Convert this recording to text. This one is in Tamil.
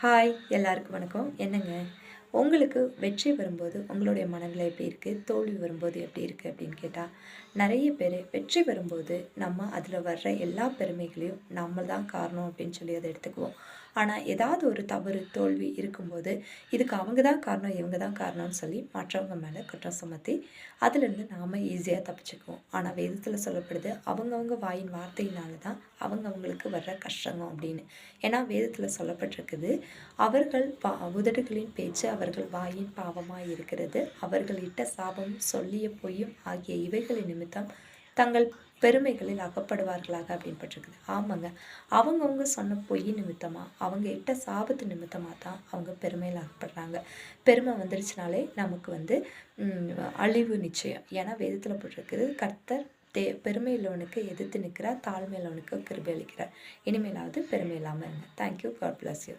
ஹாய் எல்லாருக்கும் வணக்கம். என்னங்க, உங்களுக்கு வெற்றி வரும்போது உங்களுடைய மனநிலை எப்படி இருக்குது, தோல்வி வரும்போது எப்படி இருக்குது அப்படின்னு கேட்டால், நிறைய பேர் வெற்றி வரும்போது நம்ம அதில் வர்ற எல்லா பெருமைகளையும் நம்ம தான் காரணம் அப்படின்னு சொல்லி அதை எடுத்துக்குவோம். ஆனால் ஏதாவது ஒரு தவறு தோல்வி இருக்கும்போது இதுக்கு அவங்க தான் காரணம் இவங்க தான் காரணம்னு சொல்லி மற்றவங்க மேலே குற்றம் சுமத்தி அதுலேருந்து நாம் ஈஸியாக தப்பிச்சுக்குவோம். ஆனால் வேதத்தில் சொல்லப்படுது அவங்கவுங்க வாயின் வார்த்தையினால தான் அவங்களுக்கு வர்ற கஷ்டங்க அப்படின்னு. ஏன்னா வேதத்தில் சொல்லப்பட்டிருக்குது, அவர்கள் உதடுகளின் பேச்சு அவர்கள் வாயின் பாவமாய் இருக்கிறது, அவர்கள் இட்ட சாபம் சொல்லிய பொய்யும் ஆகிய இவைகளின் நிமித்தம் தங்கள் பெருமைகளில் அகப்படுவார்களாக அப்படின்னு பட்டிருக்குது. ஆமாங்க, அவங்கவுங்க சொன்ன பொய் நிமித்தமாக அவங்க இட்ட சாபத்து நிமித்தமாக தான் அவங்க பெருமையில் அகப்படுறாங்க. பெருமை வந்துருச்சுனாலே நமக்கு அழிவு நிச்சயம். ஏன்னா வேதத்தில் போட்டிருக்குது, கர்த்தர் பெருமையுள்ளவனுக்கு எதிர்த்து நிற்கிறார், தாழ்மையுள்ளவனுக்கு கிருபை அளிக்கிறார். இனிமேலாவது பெருமை இல்லாமல் இருங்க. தேங்க்யூ. God bless you.